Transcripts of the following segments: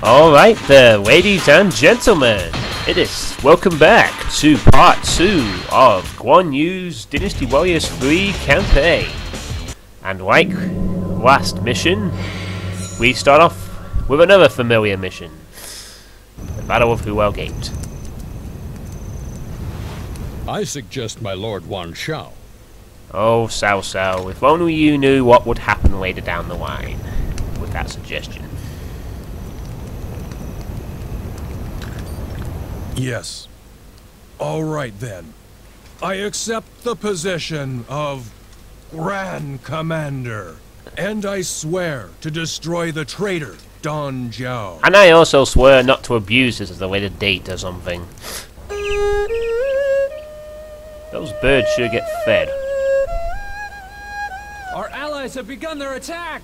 Alright there, ladies and gentlemen, welcome back to part 2 of Guan Yu's Dynasty Warriors 3 campaign. And like last mission, we start off with another familiar mission, the Battle of Hu Lao Gate. I suggest my Lord Wan Shao. Oh, Sao, if only you knew what would happen later down the line with that suggestion. Yes. All right then. I accept the position of Grand Commander, and I swear to destroy the traitor Don Jiao. And I also swear not to abuse this as a way to date or something. Those birds should get fed. Our allies have begun their attack!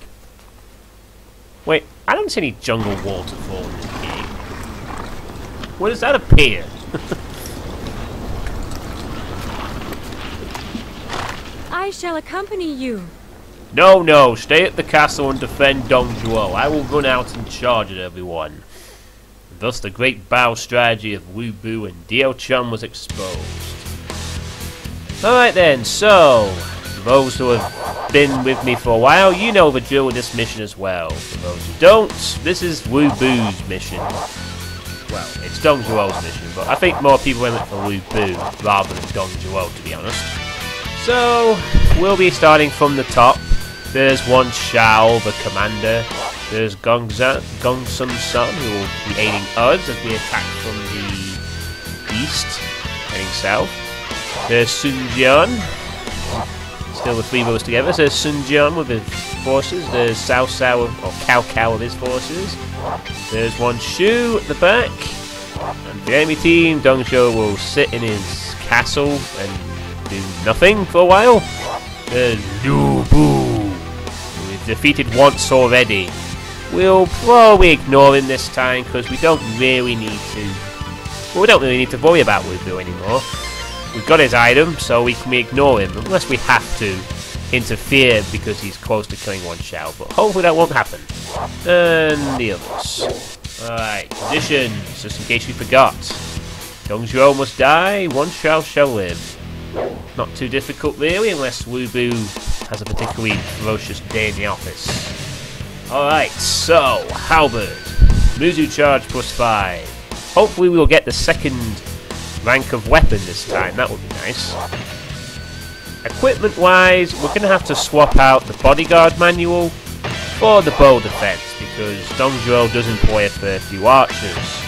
Wait, I don't see any jungle waterfall in this game. Where does that appear? I shall accompany you. No, stay at the castle and defend Dong Zhuo. I will run out and charge at everyone. Thus the great battle strategy of Wu Bu and Diao Chun was exposed. Alright then, so, for those who have been with me for a while, you know the drill with this mission as well. For those who don't, this is Wu Bu's mission. Well, it's Dong Zhuo's mission, but I think more people went for Wu Bu rather than Dong Zhuo, to be honest. So, we'll be starting from the top. There's Wan Shao, the commander. There's Gong Sun Sun, who will be aiding us as we attack from the east, heading south. There's Sun Jian, still the three of us together. So there's Sun Jian with his forces. There's Cao Cao with his forces. There's Wan Shu at the back. And the enemy team, Dong Zhuo will sit in his castle and do nothing for a while. There's Lu Bu, who we've defeated once already. We'll probably ignore him this time because we don't really need to. Well, we don't really need to worry about Wu Bu anymore. We've got his item, so we can ignore him unless we have to interfere because he's close to killing Wan Shao. But hopefully that won't happen. And the others. Alright, conditions, just in case you forgot. Dong Zhuo must die, Wan Shao shall live. Not too difficult really, unless Wu Bu has a particularly ferocious day in the office. Alright, so, Halberd. Muzu charge +5. Hopefully we will get the second rank of weapon this time, that would be nice. Equipment wise, we're going to have to swap out the bodyguard manual for the bow defense, because Dong Zhuo does employ a fair few archers.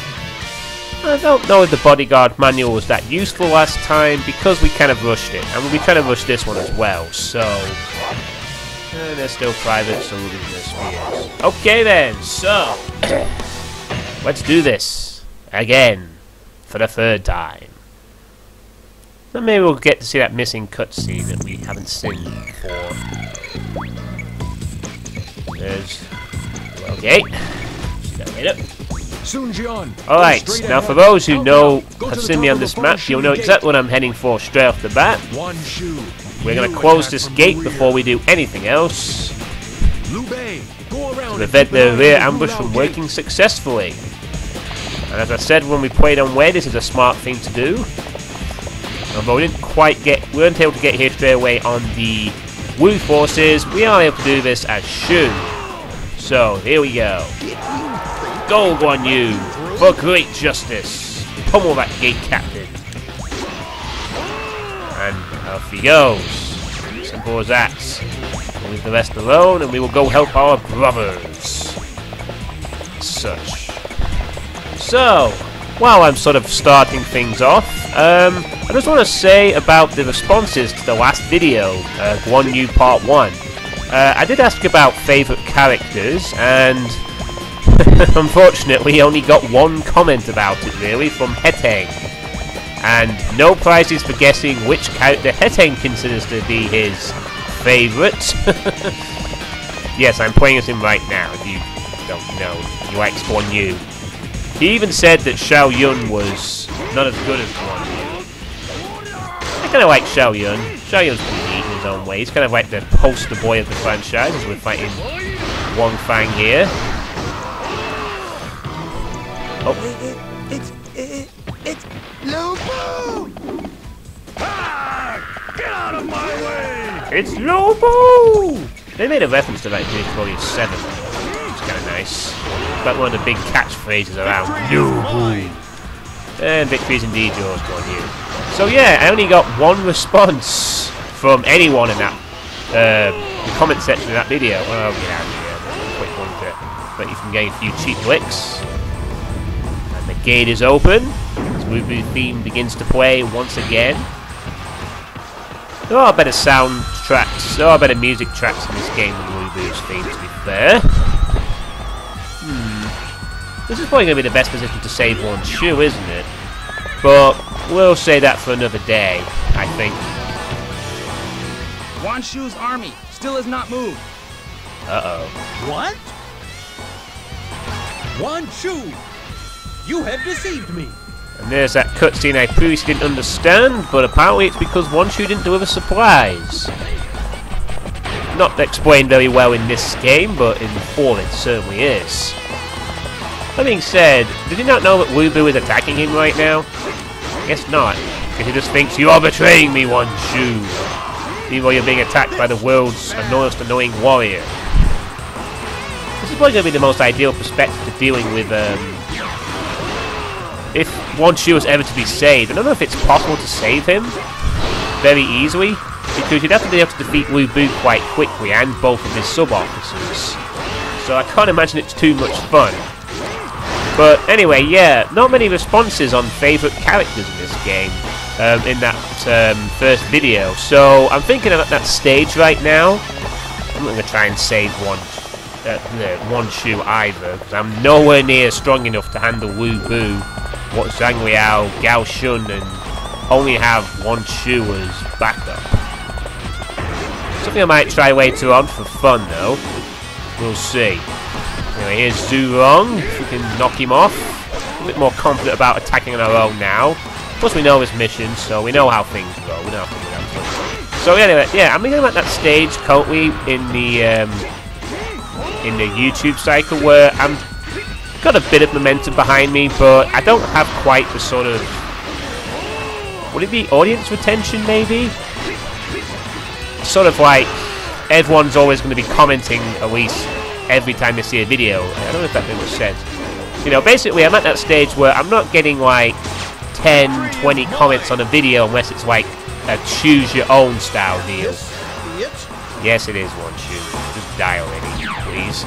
I don't know if the bodyguard manual was that useful last time, because we kind of rushed it, and we'll be trying to rush this one as well, so... they're still private, so we'll leave this here. Okay then, so... let's do this. Again. For the third time. And maybe we'll get to see that missing cutscene that we haven't seen before. There's... okay. See that later. Alright, now for those who have seen me on this map, you'll know exactly what I'm heading for straight off the bat. We're going to close this gate before we do anything else to prevent the rear ambush from working successfully. And as I said when we played on Where, this is a smart thing to do. Although we weren't able to get here straight away on the Wu forces, we are able to do this as Shu. So, here we go. Go, Guan Yu, for great justice. Pummel that gate captain. And off he goes. Simple as that. We'll leave the rest alone and we will go help our brothers. Such. So, while I'm sort of starting things off, I just want to say about the responses to the last video, Guan Yu Part 1. I did ask about favourite characters, and unfortunately only got one comment about it really, from Heteng. And no prizes for guessing which character Heteng considers to be his favourite. Yes, I'm playing as him right now, if you don't know. He likes Guan Yu. He even said that Xiao Yun was not as good as Guan Yu. I kind of like Xiao Yun. Xiao Yun's pretty neat in his own way. He's kind of like the poster boy of the franchise as we're fighting Wang Fang here. It's Lobo! Get out of my way! It's Lobo! They made a reference to that in Volume 7. It's kind of nice. It's like one of the big catchphrases around Lobo. And victory is indeed yours, Guan Yu. So yeah, I only got one response from anyone in that the comment section of that video. Oh, get out of here. Quick one to let you from getting a few cheap licks. And the gate is open. As Wu-Bu theme begins to play once again. There are better sound tracks, there are better music tracks in this game than Wu-Bu's theme, to be fair. This is probably going to be the best position to save Wan Shu, isn't it? But we'll say that for another day, I think. Guan Shu's army still has not moved. Uh-oh. What? Guan Shu, you have deceived me. And there's that cutscene I previously didn't understand, but apparently it's because Wan Shu didn't deliver supplies. Not explained very well in this game, but in 4 it certainly is. That being said, did he not know that Wu-Bu is attacking him right now? I guess not, because he just thinks, you are betraying me, Wan Shu. Even though you're being attacked by the world's most annoying warrior. This is probably going to be the most ideal perspective to dealing with, if Wan Shu was ever to be saved. I don't know if it's possible to save him very easily, because you'd have to be able to defeat Wu-Bu quite quickly, and both of his sub-officers. So I can't imagine it's too much fun. But anyway, yeah, not many responses on favourite characters in this game, in that first video. So I'm thinking about that stage right now. I'm not going to try and save Wan Shu either, because I'm nowhere near strong enough to handle Wu-Bu, Zhang Liao, Gao Shun, and only have Wan Shu as backup. Something I might try later on for fun, though. We'll see. Anyway, here's Zhu Rong. If we can knock him off. A bit more confident about attacking on our own now. Plus, we know his mission, so we know how things go. We know how things go. So anyway, yeah, I'm thinking about that stage currently in the YouTube cycle where I'm got a bit of momentum behind me, but I don't have quite the sort of, would it be audience retention maybe? Sort of like everyone's always going to be commenting at least every time they see a video. I don't know if that makes sense. You know, basically I'm at that stage where I'm not getting like 10, 20 comments on a video unless it's like a choose your own style deal. Yes, it is Wan Shu. Just die already, please.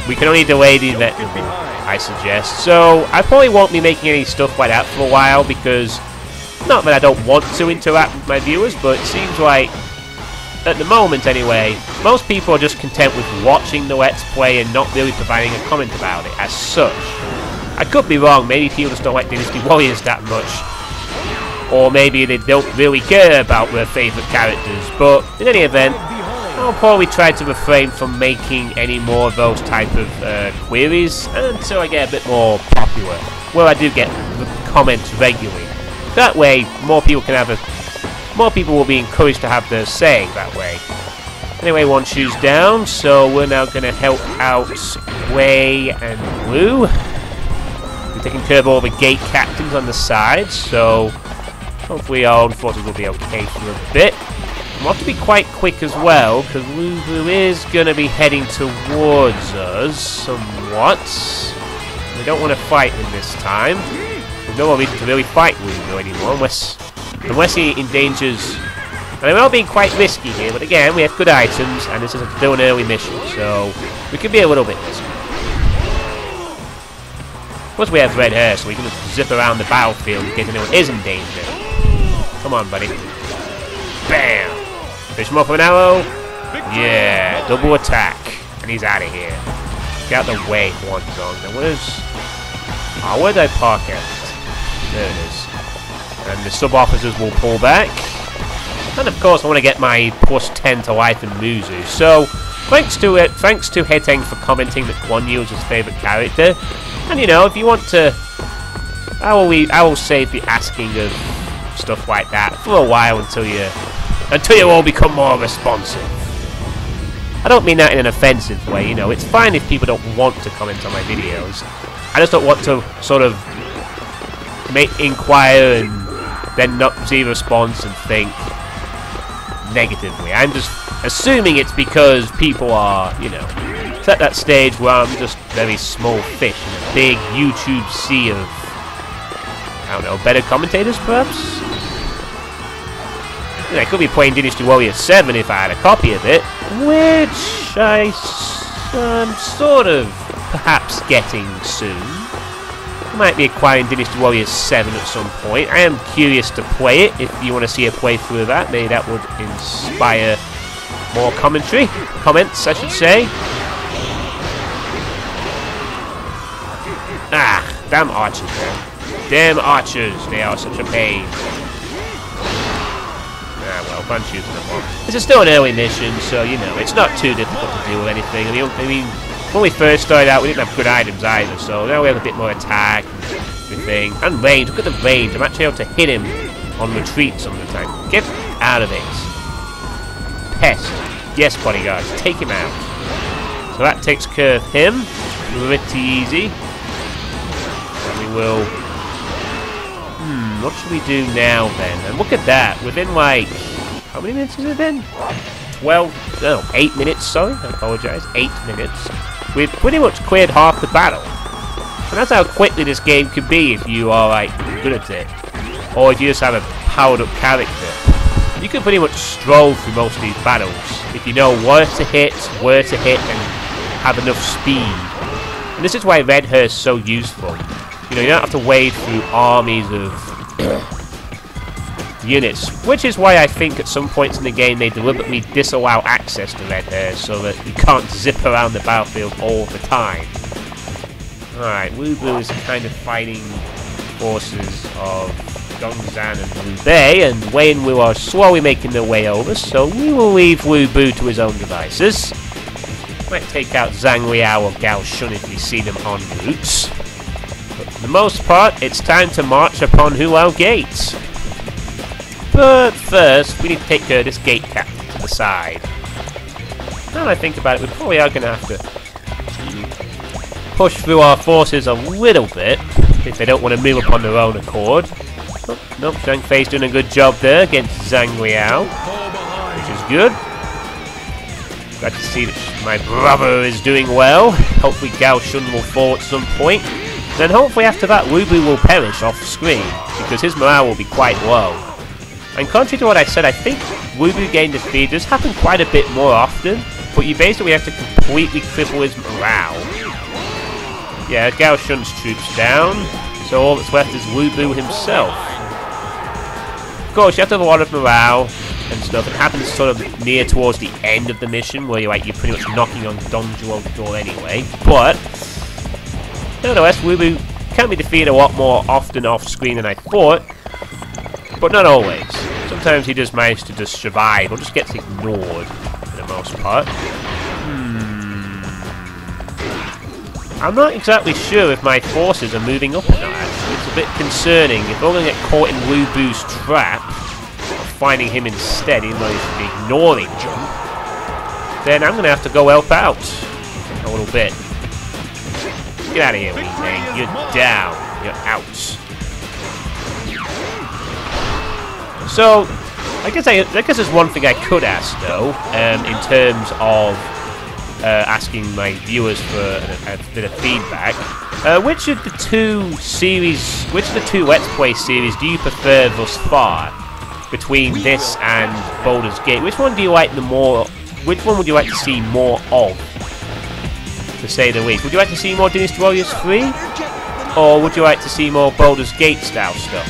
We can only delay the event, I suggest. So I probably won't be making any stuff like that for a while, because not that I don't want to interact with my viewers, but it seems like at the moment anyway, most people are just content with watching the Let's Play and not really providing a comment about it as such. I could be wrong, maybe people just don't like Dynasty Warriors that much, or maybe they don't really care about their favourite characters, but in any event, I'll probably try to refrain from making any more of those type of queries until I get a bit more popular, where I do get comments regularly. That way, more people will be encouraged to have their say that way. Anyway, Wan Shu's down, so we're now going to help out Wei and Wu. We're taking care of all the gate captains on the side, so hopefully our own forces will be okay for a bit. We'll have to be quite quick as well, because Wu is going to be heading towards us somewhat. We don't want to fight him this time. There's no reason to really fight Wu anymore, unless he endangers. And I'm not being quite risky here, but again, we have good items, and this is still an early mission, so we can be a little bit risky. Plus, we have red hair, so we can just zip around the battlefield in case anyone is in danger. Come on, buddy. Bam! Fish him off with an arrow. Yeah, double attack. And he's out of here. Get out the way, Guan's on. Now, where did I park it? There it is. And the sub-officers will pull back. And of course, I want to get my +10 to life in Muzu. So, thanks to Heteng for commenting that Guan Yu is his favourite character. And you know, if you want to, I will save the asking of stuff like that for a while until you all become more responsive. I don't mean that in an offensive way, you know. It's fine if people don't want to comment on my videos. I just don't want to sort of inquire and then not see a response and think negatively. I'm just assuming it's because people are, you know, it's at that stage where I'm just very small fish in a big YouTube sea of, I don't know, better commentators perhaps? You know, I could be playing Dynasty Warriors 7 if I had a copy of it, which I'm sort of perhaps getting soon. I might be acquiring Dynasty Warriors 7 at some point. I am curious to play it. If you want to see a playthrough of that, maybe that would inspire more comments, I should say. Ah, damn archers, man. Damn archers, they are such a pain. Ah, well, fun shooting them one. This is still an early mission, so, you know, it's not too difficult to do with anything. I mean, when we first started out, we didn't have good items either, so now we have a bit more attack and everything. And range, look at the range. I'm actually able to hit him on retreat some of the time. Get out of it. Pest. Yes, bodyguards, take him out. So that takes care of him. Pretty easy. And we will... what should we do now then? And look at that, within like... How many minutes has it been? 8 minutes, sorry, I apologise. 8 minutes. We've pretty much cleared half the battle. And that's how quickly this game can be if you are, like, good at it. Or if you just have a powered-up character. You can pretty much stroll through most of these battles if you know where to hit, and have enough speed. And this is why Red Hair is so useful. You know, you don't have to wade through armies of units, which is why I think at some points in the game they deliberately disallow access to Red Hair so that you can't zip around the battlefield all the time. Alright, Wu Bu is kind of fighting forces of Dongzan and Wu Bei, and Wei and Wu are slowly making their way over, so we will leave Wu Bu to his own devices. Might take out Zhang Liao or Gao Shun if we see them en route. But for the most part, it's time to march upon Hu Lao Gate. But first, we need to take care of this gate captain to the side. Now that I think about it, we probably are going to have to push through our forces a little bit if they don't want to move upon their own accord. Oh, nope, Zhang Fei's doing a good job there against Zhang Liao, which is good. Glad to see that my brother is doing well. Hopefully Gao Shun will fall at some point. Then hopefully after that Wu Bu will perish off screen, because his morale will be quite low. And contrary to what I said, I think Wu Bu getting defeated does happen quite a bit more often, but you basically have to completely cripple his morale. Yeah, Gao Shun's troops down, so all that's left is Wu Bu himself. Of course, you have to have a lot of morale and stuff. It happens sort of near towards the end of the mission, where you're pretty much knocking on Dong Zhuo's door anyway, but nevertheless, Wu Bu can be defeated a lot more often off screen than I thought. But not always. Sometimes he does manage to just survive, or just gets ignored for the most part. I'm not exactly sure if my forces are moving up or not, actually. It's a bit concerning. If we're going to get caught in Wu Bu's trap, or finding him instead, even though he should be ignoring him, then I'm going to have to go help out a little bit. Get out of here, Wei Ming. You're down. You're out. So, I guess there's one thing I could ask though, in terms of asking my viewers for a bit of feedback. Which of the two Let's Play series do you prefer thus far? Between this and Baldur's Gate, which one do you like the more? Which one would you like to see more of? To say the least. Would you like to see more Dynasty Warriors 3? Or would you like to see more Baldur's Gate style stuff?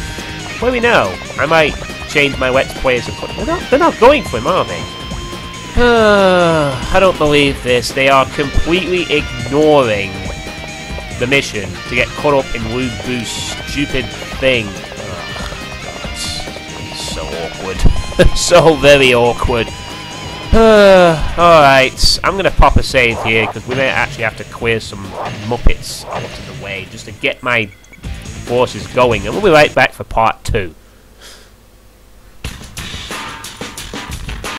Let me know. I might change my Let's Players. They're not going for him, are they? I don't believe this. They are completely ignoring the mission to get caught up in Wu Bu's stupid thing. It's so awkward. So very awkward. Alright, I'm going to pop a save here because we may actually have to clear some Muppets out of the way just to get my forces going, and we'll be right back for part 2.